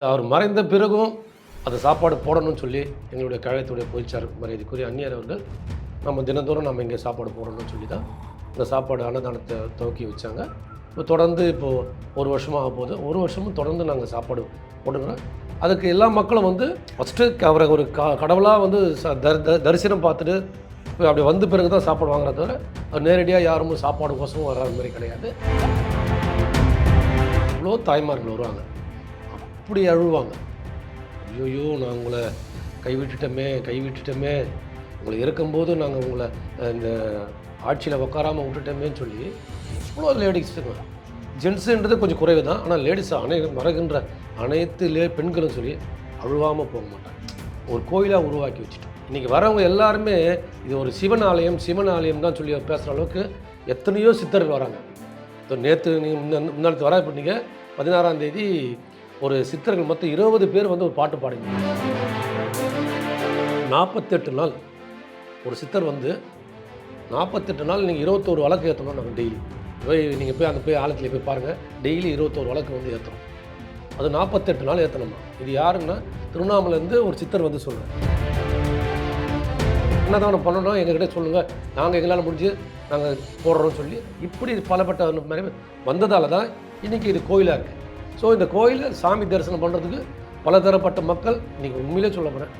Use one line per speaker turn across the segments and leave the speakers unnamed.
அவர் மறைந்த பிறகும் அது சாப்பாடு போடணும்னு சொல்லி எங்களுடைய கழகத்துடைய பொதுச்சார் மரியாதைக்குரிய அந்நியர் அவர்கள் நம்ம தினந்தோறும் நம்ம இங்கே சாப்பாடு போடணும்னு சொல்லி தான் இந்த சாப்பாடு அன்னதானத்தை துவக்கி வச்சாங்க. இப்போ தொடர்ந்து இப்போது ஒரு வருஷமாக ஆக போகுது. ஒரு வருஷமும் தொடர்ந்து நாங்கள் சாப்பாடு போடுங்கிறோம். அதுக்கு எல்லா மக்களும் வந்து ஃபஸ்ட்டு அவரை ஒரு கடவுளாக வந்து தரிசனம் பார்த்துட்டு இப்போ அப்படி வந்த பிறகு தான் சாப்பாடு வாங்குறத தவிர அவர் நேரடியாக யாரும் சாப்பாடு கோசமும் வர்ற மாதிரி கிடையாது. இவ்வளோ தாய்மார்கள் வருவாங்க, அப்படி அழுவாங்க. ஐயோ நான் உங்களை கைவிட்டுட்டோமே உங்களை இருக்கும்போது நாங்கள் உங்களை இந்த ஆட்சியில் உட்காராமல் விட்டுட்டோமேன்னு சொல்லி இவ்வளோ லேடிஸுங்க. ஜென்ஸுன்றது கொஞ்சம் குறைவு தான், ஆனால் லேடிஸ் மறக்கின்ற அனைத்து பெண்களும் சொல்லி அழுவாமல் போக மாட்டாங்க. ஒரு கோயிலாக உருவாக்கி வச்சுட்டோம். இன்றைக்கி வரவங்க எல்லாருமே இது ஒரு சிவன் ஆலயம் தான் சொல்லி பேசுகிற அளவுக்கு எத்தனையோ சித்தர்கள் வராங்க. இப்போ நேற்று நீங்கள் முன்னாடி வர இப்போ நீங்கள் 16ஆம் தேதி ஒரு சித்தர்கள் மொத்தம் 20 பேர் வந்து ஒரு பாட்டு பாடுங்க. 48 நாள் ஒரு சித்தர் வந்து 48 நாள் நீங்கள் 21 வழக்கு ஏற்றணும். நாங்கள் டெய்லி நீங்கள் போய் ஆலயத்தில் போய் பாருங்கள். டெய்லி 21 வழக்கு வந்து ஏற்றணும். அது 48 நாள் ஏற்றணுமா. இது யாருன்னா திருவண்ணாமலேருந்து ஒரு சித்தர் வந்து சொல்கிறேன், என்னதான் பண்ணணும் எங்ககிட்ட சொல்லுங்கள், நாங்கள் எங்களால் முடிஞ்சு நாங்கள் போடுறோம்னு சொல்லி இப்படி பலப்பட்ட மாதிரி வந்ததால் தான் இன்றைக்கி இது கோயிலாக இருக்குது. ஸோ இந்த கோயிலில் சாமி தரிசனம் பண்ணுறதுக்கு பலதரப்பட்ட மக்கள் இன்றைக்கி உண்மையிலே சொல்ல போகிறேன்,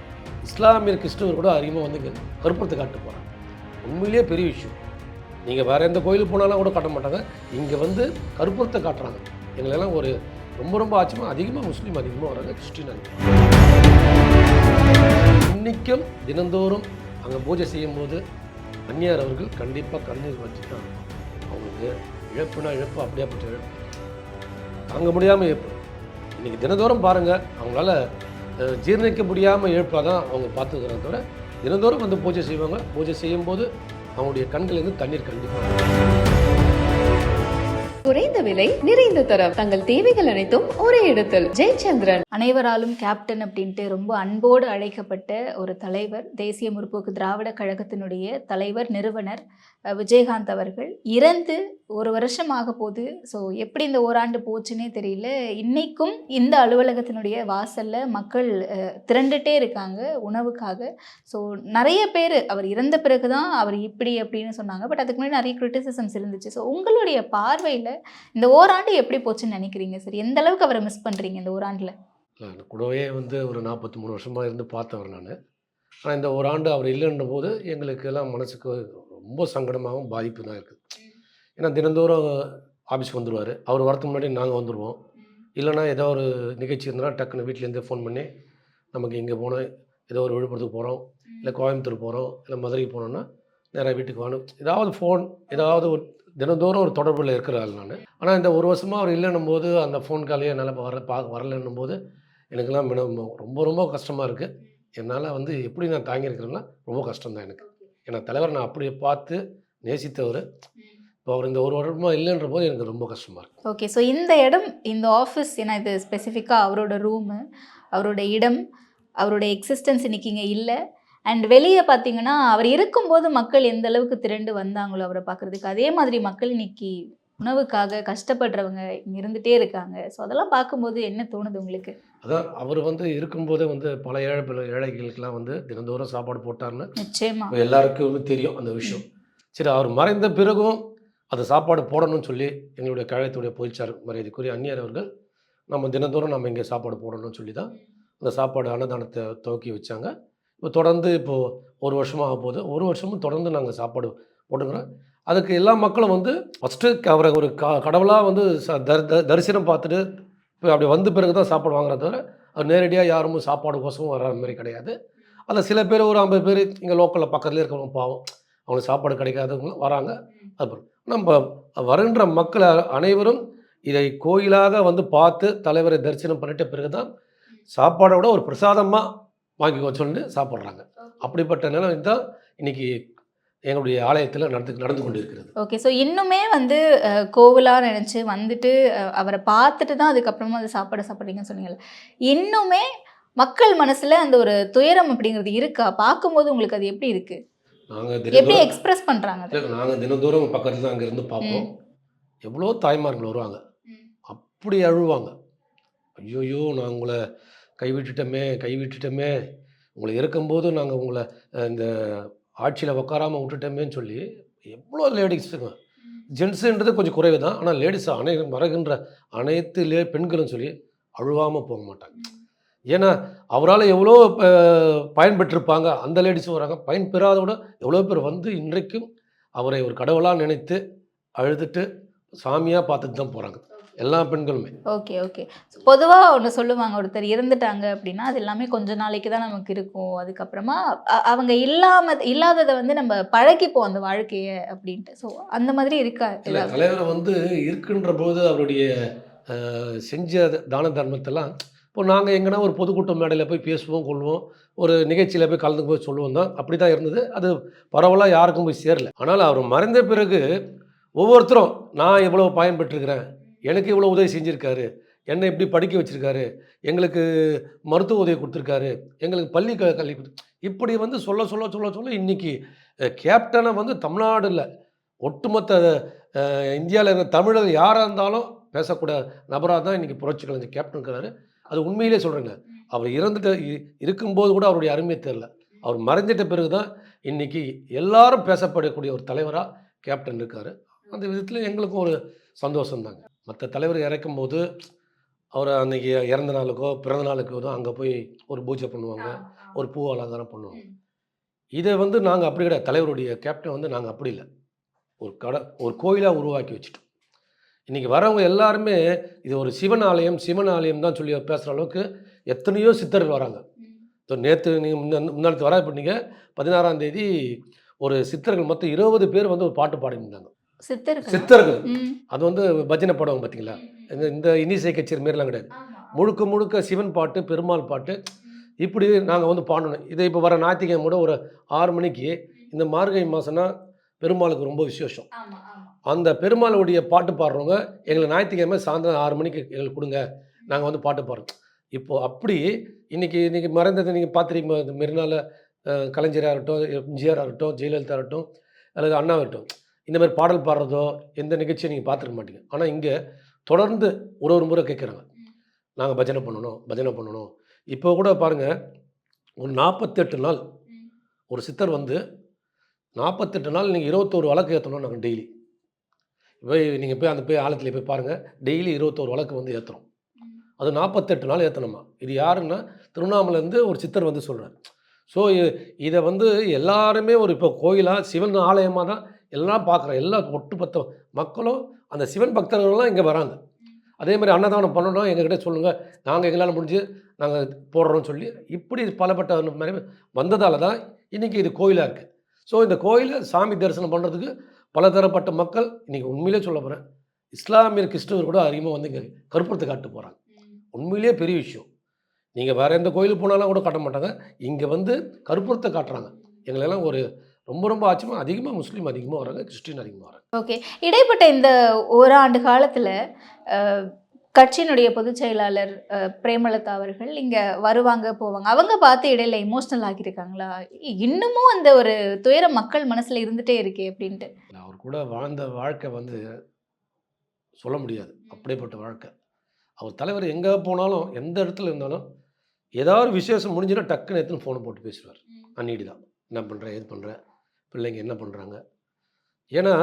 இஸ்லாமியர் கிறிஸ்துவர் கூட அதிகமாக வந்து இங்கே கருப்பத்தை காட்டு போகிறாங்க. உண்மையிலே பெரிய விஷயம். நீங்கள் வேறு எந்த கோயிலுக்கு போனாலும் கூட காட்ட மாட்டாங்க, இங்கே வந்து கருப்பத்தை காட்டுறாங்க. எங்களெல்லாம் ஒரு ரொம்ப ஆச்சரியமாக அதிகமாக முஸ்லீம் அதிகமாக வராங்க, கிறிஸ்டின் அதிகமாக. இன்றைக்கும் தினந்தோறும் அங்கே பூஜை செய்யும்போது அந்நியார் அவர்கள் கண்டிப்பாக கண்ணீர் வச்சு தான் அவங்களுக்கு இழப்புனா இழப்பு, அப்படியாப்பட்ட இழப்பு தாங்க முடியாமல் இழப்பு. இன்றைக்கி தினந்தோறும் பாருங்கள், அவங்களால ஜீர்ணிக்க முடியாமல் இழப்பாக தான் அவங்க பார்த்துக்கிறத தவிர தினந்தோறும் வந்து பூஜை செய்வாங்க. பூஜை செய்யும்போது அவங்களுடைய கண்களிலிருந்து தண்ணீர் கண்டிப்பாக.
குறைந்த விலை நிறைந்த தரம், தங்கள் தேவைகள் அனைத்தும் ஒரே இடத்தில். ஜெயச்சந்திரன்.
அனைவராலும் கேப்டன் அப்படின்ட்டு ரொம்ப அன்போடு அழைக்கப்பட்ட ஒரு தலைவர், தேசிய முற்போக்கு திராவிட கழகத்தினுடைய தலைவர் நிறுவனர் விஜயகாந்த் அவர்கள் இறந்து ஒரு வருஷம் ஆக போகுது. ஸோ எப்படி இந்த ஓராண்டு போச்சுன்னே தெரியல. இன்னைக்கும் இந்த அலுவலகத்தினுடைய வாசலில் மக்கள் திரண்டுட்டே இருக்காங்க உணவுக்காக. ஸோ நிறைய பேர் அவர் இறந்த பிறகு தான் அவர் இப்படி அப்படின்னு சொன்னாங்க. பட் அதுக்கு முன்னாடி நிறைய கிரிட்டிசிசம்ஸ் இருந்துச்சு. ஸோ உங்களுடைய பார்வையில் இந்த ஓராண்டு எப்படி போச்சுன்னு நினைக்கிறீங்க சார்? எந்த அளவுக்கு அவரை மிஸ் பண்ணுறீங்க இந்த ஓராண்டில்?
கூடவே வந்து ஒரு 43 வருஷமாக இருந்து பார்த்தவர் நான். ஆனால் இந்த ஒரு ஆண்டு அவர் இல்லைன்ற போது எங்களுக்கு எல்லாம் மனசுக்கு ரொம்ப சங்கடமாகவும் பாதிப்பு தான் இருக்குது. ஏன்னா தினந்தோறும் ஆஃபீஸ்க்கு வந்துடுவார். அவர் வரத்துக்கு முன்னாடி நாங்கள் வந்துடுவோம். இல்லைனா ஏதோ ஒரு நிகழ்ச்சி இருந்தால் டக்குன்னு வீட்டிலேருந்தே ஃபோன் பண்ணி நமக்கு இங்கே போனோம், ஏதோ ஒரு விழுப்புரத்துக்கு போகிறோம், இல்லை கோயம்புத்தூர் போகிறோம், இல்லை மதுரைக்கு போனோம்னா நேராக வீட்டுக்கு வாணும், ஏதாவது ஃபோன் ஏதாவது ஒரு தினந்தோறும் ஒரு தொடர்பில் இருக்கிறாள் நான். ஆனால் இந்த ஒரு வருஷமாக அவர் இல்லைன்னும் போது அந்த ஃபோன் காலையே என்னால் வரலன்னும் போது எனக்கெல்லாம் ரொம்ப கஷ்டமாக இருக்குது. என்னால் வந்து எப்படி நான் தாங்கியிருக்கிறேன்னா ரொம்ப கஷ்டம்தான் எனக்கு. ஏன்னா தலைவர் நான் அப்படி பார்த்து நேசித்தவர், இப்போ அவர் இந்த ஒரு வருடமாக இல்லைன்ற போது எனக்கு ரொம்ப கஷ்டமாக இருக்குது.
ஓகே, ஸோ இந்த இடம், இந்த ஆஃபீஸ், ஏன்னா இது ஸ்பெசிஃபிக்காக அவரோட ரூமு, அவரோட இடம், அவரோட எக்ஸிஸ்டன்ஸ் இன்றைக்கி இங்கே இல்லை. அண்ட் வெளியே பார்த்தீங்கன்னா அவர் இருக்கும்போது மக்கள் எந்த அளவுக்கு திரண்டு வந்தாங்களோ அவரை பார்க்குறதுக்கு, அதே மாதிரி மக்கள் இன்னைக்கு உணவுக்காக கஷ்டப்படுறவங்க இங்கே இருந்துகிட்டே இருக்காங்க. ஸோ அதெல்லாம் பார்க்கும்போது என்ன தோணுது உங்களுக்கு?
அதான் அவர் வந்து இருக்கும்போதே வந்து பல ஏழைகளுக்கெல்லாம் வந்து தினந்தோறும் சாப்பாடு போட்டார்னு
நிச்சயமா
எல்லாருக்கும் தெரியும் அந்த விஷயம். சரி, அவர் மறைந்த பிறகும் அது சாப்பாடு போடணும்னு சொல்லி எங்களுடைய கழகத்துடைய பொதுச்சார் மரியாதைக்குரிய அந்நியர் அவர்கள் நம்ம தினந்தோறும் நம்ம இங்கே சாப்பாடு போடணும்னு சொல்லி தான் அந்த சாப்பாடு அன்னதானத்தை துவக்கி வச்சாங்க. இப்போ தொடர்ந்து இப்போது ஒரு வருஷமாக ஆக போகுது. ஒரு வருஷமும் தொடர்ந்து நாங்கள் சாப்பாடு போட்டுக்கிறோம். அதுக்கு எல்லா மக்களும் வந்து ஃபஸ்ட்டு அவரை ஒரு கடவுளாக வந்து தரிசனம் பார்த்துட்டு இப்போ அப்படி வந்த பிறகு தான் சாப்பாடு வாங்குறத தவிர அவர் நேரடியாக யாரும் சாப்பாடு கோசமும் வர்ற மாதிரி கிடையாது. அதில் சில பேர் ஒரு 50 பேர் இங்கே லோக்கலில் பக்கத்துலேயே இருக்கிறவங்க பாவம், அவங்களுக்கு சாப்பாடு கிடைக்காதவங்களும் வராங்க. அப்புறம் நம்ம வருகின்ற மக்கள் அனைவரும் இதை கோயிலாக வந்து பார்த்து தலைவரை தரிசனம் பண்ணிட்ட பிறகு தான் சாப்பாடோட ஒரு பிரசாதமாக வாங்கிக்கோ சொல்லிட்டு சாப்பிட்றாங்க. அப்படிப்பட்ட நிலை தான் இன்றைக்கி எங்களுடைய ஆலயத்தில் நடந்து கொண்டு இருக்கிறது.
ஓகே, ஸோ இன்னுமே வந்து கோவிலாக நினச்சி வந்துட்டு அவரை பார்த்துட்டு தான் அதுக்கப்புறமா அது சாப்பிட்றீங்கன்னு சொன்னீங்கல்ல, இன்னுமே மக்கள் மனசில் அந்த ஒரு துயரம் அப்படிங்கிறது இருக்கா? பார்க்கும்போது உங்களுக்கு அது எப்படி இருக்குது?
நாங்கள்
எப்படி எக்ஸ்பிரஸ் பண்ணுறாங்க?
நாங்கள் தினந்தோறும் பக்கத்தில் தான் அங்கேருந்து பார்ப்போம். எவ்வளோ தாய்மார்கள் வருவாங்க, அப்படி அழுவாங்க. ஐயோயோ நான் உங்களை கைவிட்டுட்டோமே, உங்களை இருக்கும்போது நாங்கள் உங்களை இந்த ஆட்சியில் உட்காராமல் விட்டுட்டோமேன்னு சொல்லி எவ்வளோ லேடிஸுங்க, ஜென்ஸுன்றது கொஞ்சம் குறைவு தான், ஆனால் லேடிஸ் வருகின்ற அனைத்து பெண்களும் சொல்லி அழுவாமல் போக மாட்டாங்க. ஏன்னா அவரால் எவ்வளோ பயன்பெற்றிருப்பாங்க, அந்த லேடிஸும் வராங்க, பயன்பெறாதோட எவ்வளோ பேர் வந்து இன்றைக்கும் அவரை ஒரு கடவுளாக நினைத்து அழுதுட்டு சாமியாக பார்த்துட்டு தான் போகிறாங்க எல்லா பெண்களுமே.
Okay okay. பொதுவாக ஒன்று சொல்லுவாங்க, ஒருத்தர் இறந்துட்டாங்க அப்படின்னா அது எல்லாமே கொஞ்ச நாளைக்கு தான் நமக்கு இருக்கும், அதுக்கப்புறமா அவங்க இல்லாததை வந்து நம்ம பழகிப்போம் அந்த வாழ்க்கையை அப்படின்ட்டு. ஸோ அந்த மாதிரி இருக்கா?
இல்லை, தலைவர் வந்து இருக்கின்ற போது அவருடைய செஞ்ச தான தர்மத்தெல்லாம் இப்போ நாங்கள் எங்கன்னா ஒரு பொதுக்கூட்டம் மேடையில் போய் பேசுவோம் கொள்வோம், ஒரு நிகழ்ச்சியில் போய் கலந்து போய் சொல்லுவோம் தான், அப்படி தான் இருந்தது. அது பரவலாக யாருக்கும் போய் சேரல. ஆனால் அவர் மறைந்த பிறகு ஒவ்வொருத்தரும் நான் இவ்வளோ பயன்பெற்றிருக்கிறேன், எனக்கு இவ்வளோ உதவி செஞ்சுருக்காரு, என்னை இப்படி படிக்க வச்சுருக்காரு, எங்களுக்கு மருத்துவ உதவி கொடுத்துருக்காரு, எங்களுக்கு பள்ளி கல்வி இப்படி வந்து சொல்ல சொல்ல சொல்ல சொல்ல இன்றைக்கி கேப்டனை வந்து தமிழ்நாடுல ஒட்டுமொத்த இந்தியாவில் இருக்கிற தமிழர் யாராக இருந்தாலும் பேசக்கூடிய நபராக தான் இன்றைக்கி புரட்சி கலைஞர் கேப்டன் இருக்கிறாரு. அது உண்மையிலே சொல்கிறேங்க. அவர் இறந்துட்டு இருக்கும்போது கூட அவருடைய அருமையை தெரில, அவர் மறைஞ்சிட்ட பிறகு தான் இன்றைக்கி எல்லாரும் பேசப்படக்கூடிய ஒரு தலைவராக கேப்டன் இருக்கார். அந்த விதத்தில் எங்களுக்கும் ஒரு சந்தோஷம் தாங்க. மற்ற தலைவர் இறக்கும் போது அவர் அன்றைக்கி இறந்த நாளுக்கோ பிறந்த நாளுக்கோ தான் அங்கே போய் ஒரு பூஜை பண்ணுவாங்க, ஒரு பூ அலங்காரம் பண்ணுவாங்க. இதை வந்து நாங்கள் அப்படி கிடையாது. தலைவருடைய கேப்டன் வந்து நாங்கள் அப்படி இல்லை, ஒரு கோயிலாக உருவாக்கி வச்சுட்டோம். இன்றைக்கி வரவங்க எல்லாருமே இது ஒரு சிவன் ஆலயம் தான் சொல்லி பேசுகிற அளவுக்கு எத்தனையோ சித்தர்கள் வராங்க. ஸோ நேற்று நீங்கள் முன்னாடி வர பண்ணீங்க 16ஆம் தேதி ஒரு சித்தர்கள் மொத்தம் 20 பேர் வந்து ஒரு பாட்டு பாடிருந்தாங்க. சித்தர்கள் அது வந்து பஜனை பாடுவாங்க பார்த்தீங்களா, இந்த இன்னிசை கச்சேரி மாரிலாம் கிடையாது, முழுக்க முழுக்க சிவன் பாட்டு, பெருமாள் பாட்டு, இப்படி நாங்கள் வந்து பாடணும். இதை இப்போ வர ஞாயிற்றுக்கிழமை கூட ஒரு 6 மணிக்கு, இந்த மார்கழி மாதம்னா பெருமாளுக்கு ரொம்ப விசேஷம், அந்த பெருமாளுடைய பாட்டு பாடுறவங்க எங்களை ஞாயிற்றுக்கிழமை சாயந்தரம் 6 மணிக்கு எங்களுக்கு கொடுங்க, நாங்கள் வந்து பாட்டு பாடுறோம். இப்போது அப்படி இன்றைக்கி மறைந்தது நீங்கள் பார்த்துருக்கீங்க, இந்த மெரினால கலைஞராக இருக்கட்டும், எம்ஜிஆர் ஆகட்டும், ஜெயலலிதா ஆகட்டும், அல்லது அண்ணா ஆகட்டும், இந்த மாதிரி பாடல் பாடுறதோ எந்த நிகழ்ச்சியை நீங்கள் பார்த்துருக்க மாட்டீங்க. ஆனால் இங்கே தொடர்ந்து ஒரு முறை கேட்குறாங்க, நாங்கள் பஜனை பண்ணணும். இப்போ கூட பாருங்கள், ஒரு 48 நாள் ஒரு சித்தர் வந்து 48 நாள் நீங்கள் 21 வழக்கு ஏற்றணும். நாங்கள் டெய்லி நீங்கள் போய் ஆழத்தில் போய் பாருங்கள், டெய்லி 21 வழக்கு வந்து ஏற்றுறோம். அது 48 நாள் ஏற்றணுமா. இது யாருன்னா திருவண்ணாமலேருந்து ஒரு சித்தர் வந்து சொல்கிறார். ஸோ இதை வந்து எல்லாருமே ஒரு இப்போ கோயிலாக சிவன் ஆலயமாக தான் எல்லாம் பார்க்குறோம். எல்லா ஒட்டுமொத்த மக்களும் அந்த சிவன் பக்தர்கள்லாம் இங்கே வராங்க. அதே மாதிரி அன்னதானம் பண்ணணும், எங்ககிட்ட சொல்லுங்கள், நாங்கள் எங்களால் முடிஞ்சு நாங்கள் போடுறோம்னு சொல்லி இப்படி பலப்பட்ட மாதிரி வந்ததால் தான் இன்றைக்கி இது கோயிலாக இருக்குது. ஸோ இந்த கோயிலை சாமி தரிசனம் பண்ணுறதுக்கு பலதரப்பட்ட மக்கள் இன்றைக்கி உண்மையிலே சொல்ல போகிறேன், இஸ்லாமியர் கிறிஸ்தவர் கூட அதிகமாக வந்து இங்கே கற்பூரத்தை காட்டு போகிறாங்க. உண்மையிலே பெரிய விஷயம். நீங்கள் வேறு எந்த கோயிலுக்கு போனாலும் கூட காட்ட மாட்டாங்க, இங்கே வந்து கற்பூரத்தை காட்டுறாங்க. எங்களெல்லாம் ஒரு ரொம்ப ஆச்சரியமாக, அதிகமாக முஸ்லீம் அதிகமாக வராங்க, கிறிஸ்டின் அதிகமாக வராங்க.
ஓகே. இடைப்பட்ட இந்த ஓராண்டு காலத்தில் கட்சியினுடைய பொதுச் செயலாளர் பிரேமலதா அவர்கள் இங்கே வருவாங்க போவாங்க, அவங்க பார்த்து இடையில இமோஷனல் ஆகியிருக்காங்களா? இன்னமும் அந்த ஒரு துயரம் மக்கள் மனசில் இருந்துகிட்டே இருக்கே அப்படின்ட்டு.
அவர் கூட வாழ்ந்த வாழ்க்கை வந்து சொல்ல முடியாது, அப்படிப்பட்ட வாழ்க்கை. அவர் தலைவர் எங்கே போனாலும் எந்த இடத்துல இருந்தாலும் ஏதாவது விசேஷம் முடிஞ்சுன்னா டக்குன்னு எடுத்துன்னு ஃபோனை போட்டு பேசுவார். அன்னிட்டு தான் என்ன பண்ணுறேன், ஏது பண்ணுறேன், பிள்ளைங்க என்ன பண்ணுறாங்க. ஏன்னா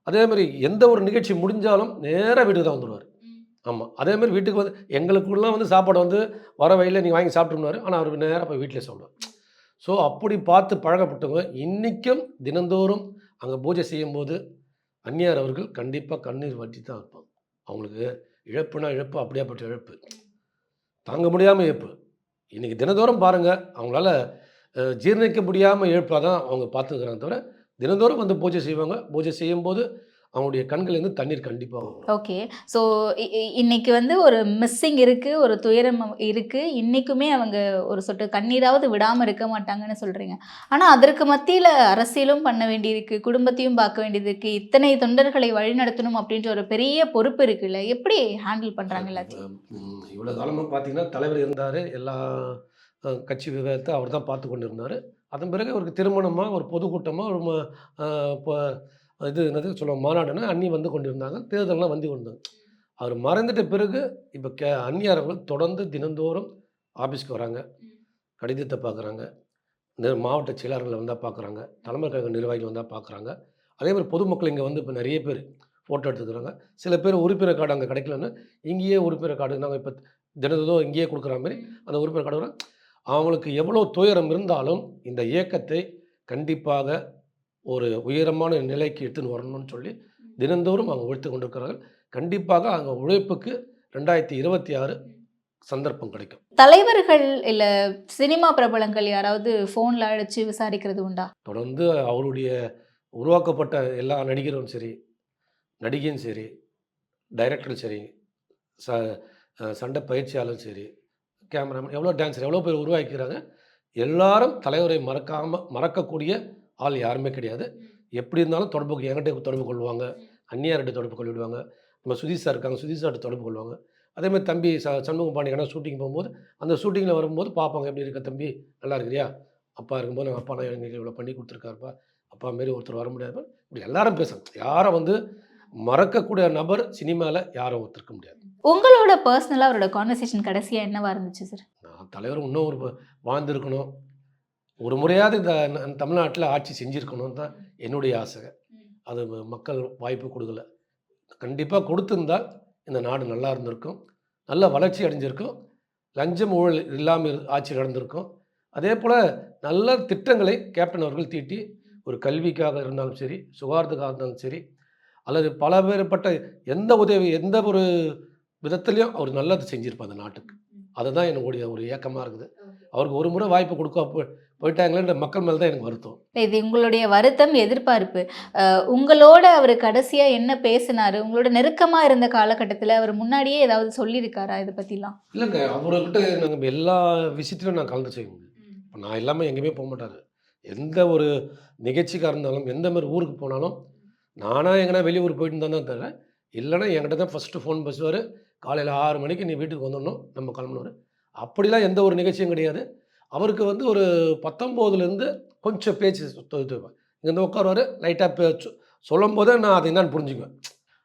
அதேமாதிரி எந்த ஒரு நிகழ்ச்சி முடிஞ்சாலும் நேராக வீட்டுக்கு தான் வந்துடுவார். ஆமாம், அதேமாதிரி வீட்டுக்கு வந்து எங்களுக்குலாம் வந்து சாப்பாடு வந்து வர வழியில் நீங்கள் வாங்கி சாப்பிட்டுருந்தாரு, ஆனால் அவர் நேராக போய் வீட்டிலே சாப்பிடுவார். ஸோ அப்படி பார்த்து பழகப்பட்டவங்க இன்றைக்கும் தினந்தோறும் அங்கே பூஜை செய்யும்போது அந்நியார் அவர்கள் கண்டிப்பாக கண்ணீர் வட்டி தான் இருப்பாங்க. அவங்களுக்கு இழப்புனா இழப்பு, அப்படியாப்பட்ட இழப்பு, தாங்க முடியாமல் இழப்பு. இன்றைக்கி தினந்தோறும் பாருங்கள், அவங்களால ஜீர்ணிக்க முடியாமல் இழப்பாக தான் அவங்க பார்த்துக்கிறாங்க. தவிர தினந்தோறும் வந்து பூஜை செய்வாங்க. பூஜை செய்யும்போது அவங்களுடைய கண்கள்லேருந்து தண்ணீர் கண்டிப்பாக வரும்.
ஓகே. ஸோ இன்னைக்கு வந்து ஒரு மிஸ்ஸிங் இருக்குது, ஒரு துயரம் இருக்குது, இன்றைக்குமே அவங்க ஒரு சொட்டு கண்ணீராவது விடாமல் இருக்க மாட்டாங்கன்னு சொல்கிறீங்க. ஆனால் அதற்கு மத்தியில் அரசியலும் பண்ண வேண்டியிருக்கு, குடும்பத்தையும் பார்க்க வேண்டியது இருக்குது, இத்தனை தொண்டர்களை வழிநடத்தணும் அப்படின்ற ஒரு பெரிய பொறுப்பு இருக்குல்ல, எப்படி ஹேண்டில் பண்ணுறாங்க எல்லாத்தையும்?
இவ்வளோ காலமாக பார்த்தீங்கன்னா தலைவர் இருந்தார், எல்லா கட்சி விவகாரத்தை அவர் தான் பார்த்து கொண்டு இருந்தார். அதன் பிறகு அவருக்கு திருமணமாக ஒரு பொதுக்கூட்டமாக ஒரு இப்போ இது என்னது சொல்லுவோம் மாநாடுன்னா அன்னி வந்து கொண்டு இருந்தாங்க, தேர்தலெலாம் வந்து கொண்டு இருந்தாங்க. அவர் மறைந்துட்ட பிறகு இப்போ அந்நியார் அவர்கள் தொடர்ந்து தினந்தோறும் ஆஃபீஸ்க்கு வராங்க, கடிதத்தை பார்க்குறாங்க, இந்த மாவட்ட செயலாளர்களை வந்தால் பார்க்குறாங்க, தலைமை கழக நிர்வாகிகள் வந்தால் பார்க்குறாங்க. அதே மாதிரி பொதுமக்கள் இங்கே வந்து இப்போ நிறைய பேர் ஃபோட்டோ எடுத்துக்கிறாங்க. சில பேர் உறுப்பினர் கார்டு அங்கே கிடைக்கலன்னு இங்கேயே உறுப்பினர் கார்டு நாங்கள் இப்போ தினந்தோறும் இங்கேயே கொடுக்குற மாதிரி அந்த உறுப்பினர் கார்டு வரும். அவங்களுக்கு எவ்வளோ துயரம் இருந்தாலும் இந்த இயக்கத்தை கண்டிப்பாக ஒரு உயரமான நிலைக்கு எடுத்துன்னு வரணும்னு சொல்லி தினந்தோறும் அவங்க உழைத்து கொண்டிருக்கிறார்கள். கண்டிப்பாக அவங்க உழைப்புக்கு 2026 சந்தர்ப்பம் கிடைக்கும்.
தலைவர்கள் இல்ல சினிமா பிரபலங்கள் யாராவது ஃபோன்ல அழைச்சு விசாரிக்கிறது உண்டா?
தொடர்ந்து அவருடைய உருவாக்கப்பட்ட எல்லா நடிகரும் சரி, நடிகையும் சரி, டைரக்டரும் சரி, ச சண்டை பயிற்சியாளரும் சரி, கேமராமேன் எவ்வளோ டான்ஸர் எவ்வளோ பேர் உருவாக்கிறாங்க. எல்லாரும் தலைவரை மறக்கக்கூடிய ஆள் யாருமே கிடையாது. எப்படி இருந்தாலும் என்கிட்ட தொடர்பு கொள்வாங்க, அந்நியார்கிட்ட தொடர்பு கொள்ளிடுவாங்க. நம்ம சுதீஷ் சார் இருக்காங்க, சுதீஷ் சார்கிட்ட தொடர்பு கொள்வாங்க. அதேமாதிரி தம்பி சண்முகம் பாண்டியனா ஷூட்டிங் போகும்போது அந்த ஷூட்டிங்கில் வரும்போது பார்ப்பாங்க, எப்படி இருக்க தம்பி, நல்லா இருக்கிறியா, அப்பா இருக்கும்போது அப்பா நான் எங்களுக்கு இவ்வளோ பண்ணி கொடுத்துருக்காருப்பா, அப்பா மாரி ஒருத்தர் வர முடியாதுப்பா, இப்படி எல்லாரும் பேசுகிறாங்க. யாரை வந்து மறக்கக்கூடிய நபர் சினிமாவில் யாரும் ஒருத்தருக்க முடியாது.
உங்களோட பர்சனலாக அவரோட கான்வர்சேஷன் கடைசியாக என்னவா இருந்துச்சு சார்?
நான் தலைவர் இன்னும் ஒரு வாழ்ந்திருக்கணும், ஒரு முறையாவது இந்த தமிழ்நாட்டில் ஆட்சி செஞ்சுருக்கணும் தான் என்னுடைய ஆசை. அது மக்கள் வாய்ப்பு கொடுக்கல. கண்டிப்பாக கொடுத்துருந்தால் இந்த நாடு நல்லா இருந்திருக்கும், நல்ல வளர்ச்சி அடைஞ்சிருக்கும், லஞ்சம் ஊழல் இல்லாமல் ஆட்சி நடந்திருக்கும். அதே போல் நல்ல திட்டங்களை கேப்டன் அவர்கள் தீட்டி ஒரு கல்விக்காக இருந்தாலும் சரி, சுகாதாரத்துக்காக இருந்தாலும் சரி, அல்லது பல பேர்பட்ட எந்த உதவி எந்த ஒரு விதத்துலையும் அவர் நல்லது செஞ்சுருப்பார் அந்த நாட்டுக்கு. அதுதான் என்னுடைய ஒரு ஏக்கமாக இருக்குது. அவருக்கு ஒரு முறை வாய்ப்பு கொடுக்க போயிட்டாங்களேன்ற மக்கள் மேலே தான் எனக்கு வருத்தம்.
இது உங்களுடைய வருத்தம், எதிர்பார்ப்பு. உங்களோட அவர் கடைசியாக என்ன பேசினார்? உங்களோட நெருக்கமாக இருந்த காலகட்டத்தில் அவர் முன்னாடியே ஏதாவது சொல்லியிருக்காரா இதை பற்றிலாம்?
இல்லைங்க, அவர்கிட்ட நாங்கள் எல்லா விஷயத்திலும் நான் கலந்து செய்ய முடியும். இப்போ நான் எல்லாமே எங்கேயுமே போக மாட்டார். எந்த ஒரு நிகழ்ச்சிக்காக இருந்தாலும், எந்த மாதிரி ஊருக்கு போனாலும் நானாக எங்கன்னா வெளியூர் போயிட்டு இருந்தால் தான் தவிர, இல்லைன்னா என்கிட்ட தான் ஃபஸ்ட்டு ஃபோன் பேசுவார். காலையில் 6 மணிக்கு நீ வீட்டுக்கு வந்துடணும், நம்ம கிளம்புனவர். அப்படிலாம் எந்த ஒரு நிகழ்ச்சியும் கிடையாது. அவருக்கு வந்து ஒரு 19லேருந்து கொஞ்சம் பேச்சு வைப்பேன். இங்கேருந்து உட்காருவார், லைட்டாக சொல்லும் போதே நான் அதை என்னன்னு புரிஞ்சுக்குவேன்.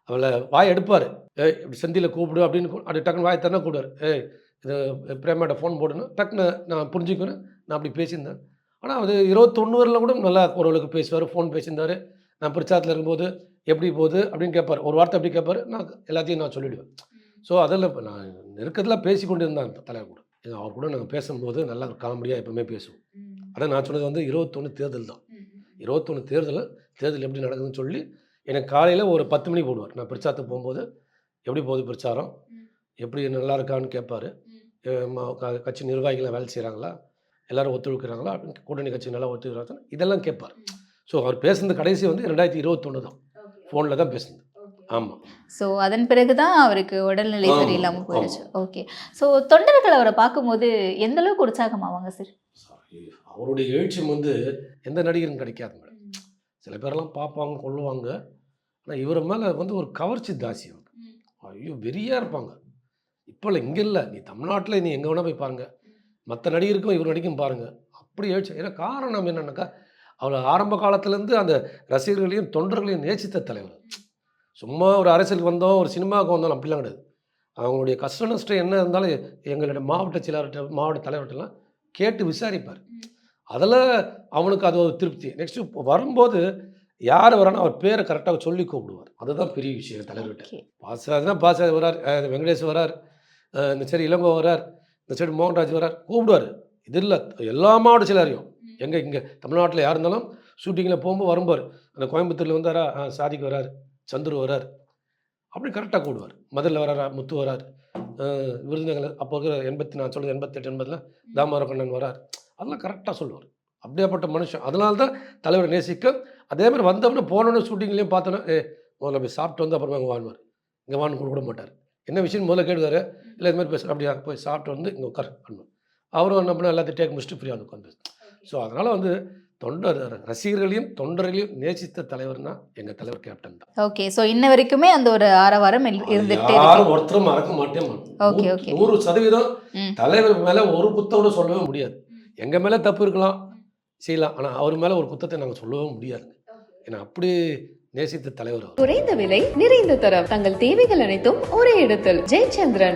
அவளை வாய் எடுப்பார், ஏய் இப்படி செந்தியில் கூப்பிடு அப்படின்னு அப்படி டக்குன்னு வாய் தரனா கூப்பிடுவார். ஏய் இது பிரேமாட்ட ஃபோன் போடணும், டக்குன்னு நான் புரிஞ்சுக்குவேன். நான் அப்படி பேசியிருந்தேன். ஆனால் அது 21 கூட நல்லா ஓரளவுக்கு பேசுவார். ஃபோன் பேசியிருந்தார். நான் பிரச்சாரத்தில் இருக்கும்போது எப்படி போகுது அப்படின்னு கேட்பார். ஒரு வார்த்தை அப்படி கேட்பார், நான் எல்லாத்தையும் நான் சொல்லிவிடுவேன். ஸோ அதில் இப்போ நான் நெருக்கத்தில் பேசி கொண்டு இருந்தேன் தலைவர் கூட. அவர் கூட நாங்கள் பேசும்போது நல்லா காமெடியாக எப்பவுமே பேசுவோம். அதான் நான் சொன்னது வந்து 21 தேர்தல் தான். 21 தேர்தல் எப்படி நடக்குதுன்னு சொல்லி எனக்கு காலையில் ஒரு 10 மணி போடுவார். நான் பிரச்சாரத்துக்கு போகும்போது எப்படி போகுது பிரச்சாரம், எப்படி நல்லா இருக்கான்னு கேட்பார். கட்சி நிர்வாகிகள்லாம் வேலை செய்கிறாங்களா, எல்லோரும் ஒத்துழைக்கிறாங்களா, கூட்டணி கட்சி நல்லா ஒத்துழைக்கிறாங்க, இதெல்லாம் கேட்பார். ஸோ அவர் பேசுனது கடைசி வந்து 2021 தான், ஃபோனில் தான் பேசுனது. ஆமாம்.
ஸோ அதன் பிறகு தான் அவருக்கு உடல்நிலை சரியில்லாமல் போயிடுச்சு. ஓகே. ஸோ தொண்டர்கள் அவரை பார்க்கும்போது எந்த அளவுக்கு உற்சாகமாவாங்க சார்?
அவருடைய எழுச்சியம் வந்து எந்த நடிகரும் கிடைக்காது மேடம். சில பேரெல்லாம் பார்ப்பாங்க, கொள்ளுவாங்க. ஆனால் இவர் மேலே வந்து ஒரு கவர்ச்சி தாசி அவங்க. ஐயோ வெறியாக இருப்பாங்க. இப்போ இல்லை, இங்கே இல்லை, நீ தமிழ்நாட்டில் நீ எங்கே வேணால் போய் பாருங்கள், மற்ற நடிகருக்கும் இவர் நடிக்கும் பாருங்கள், அப்படி எழுச்சி. ஏன்னா காரணம் என்னன்னாக்கா, அவர் ஆரம்ப காலத்துலேருந்து அந்த ரசிகர்களையும் தொண்டர்களையும் நேசித்த தலைவர். சும்மா ஒரு அரசியலுக்கு வந்தோம், ஒரு சினிமாவுக்கு வந்தோம் அப்படிலாம் கிடையாது. அவங்களுடைய கஷ்ட நஷ்டம் என்ன இருந்தாலும் எங்களுடைய மாவட்ட செயலாளர்கிட்ட, மாவட்ட தலைவர்கிட்டலாம் கேட்டு விசாரிப்பார். அதில் அவனுக்கு அது ஒரு திருப்தி. நெக்ஸ்ட்டு வரும்போது யார் வரானோ அவர் பேரை கரெக்டாக சொல்லி கூப்பிடுவார். அதுதான் பெரிய விஷயம் தலைவர்கிட்ட. பாசராஜ்னா பாசராஜ் வரார், வெங்கடேஷ் வரார், இந்த சைடு இளங்கோ வரார், இந்த சைடு மோகன்ராஜ் வரார், கூப்பிடுவார். இது இல்லை, எல்லா மாவட்ட செயலாளரையும் இங்கே தமிழ்நாட்டில் யார் இருந்தாலும் ஷூட்டிங்கில் போகும்போது வரும்பார். அந்த கோயம்புத்தூரில் வந்தாரா, சாதிக்கு வரார், சந்துரு வரார், அப்படி கரெக்டாக கூடுவார். மதுரில் வராரா, முத்து வரார், விருதுநகர் அப்போ இருக்கிற நான் சொல்கிறது 88 80 தாமோதரக்கண்ணன் வரார், அதெல்லாம் கரெக்டாக சொல்லுவார். அப்படியாப்பட்ட மனுஷன். அதனால தான் தலைவரை நேசிக்க. அதே மாதிரி வந்தவொடனே போனோன்னு ஷூட்டிங்லேயும் பார்த்தோன்னா, முதல்ல போய் சாப்பிட்டு வந்து அப்புறமா இங்கே வாழ்வார். இங்கே வான்னு கொடுக்க மாட்டார். என்ன விஷயம் முதல்ல கேட்குறாரு, இல்லை இது மாதிரி பேசுகிறேன், அப்படியா போய் சாப்பிட்டு வந்து இங்கே உட்கார் பண்ணுவார். அவரும் என்ன பண்ணால் எல்லாத்தையும் டேக் முடிச்சுட்டு ஃப்ரீயாக வந்து உட்காந்து. ஸோ அதனால் வந்து ரசிகர்களையும் தொண்டர்களையும் நேசித்த தலைவர்னா எங்கள் தலைவர் கேப்டன் தான்.
ஓகே. ஸோ இன்ன வரைக்குமே அந்த ஒரு ஆரவாரம் இருந்துகிட்டே
யாரும் ஒருத்தரும் மறக்க மாட்டேன்.
ஓகே ஓகே
100% தலைவர் மேலே ஒரு குத்தோட சொல்லவே முடியாது. எங்கள் மேலே தப்பு இருக்கலாம், செய்யலாம், ஆனால் அவர் மேலே ஒரு குத்தத்தை நாங்கள் சொல்லவே முடியாது. ஏன்னா அப்படி நேசித்த தலைவர் அவர்.
குறைந்த விலை நிறைந்த தரம் தங்கள் தேவைகள் அனைத்தும் ஒரே இடத்தில் ஜெயச்சந்திரன்.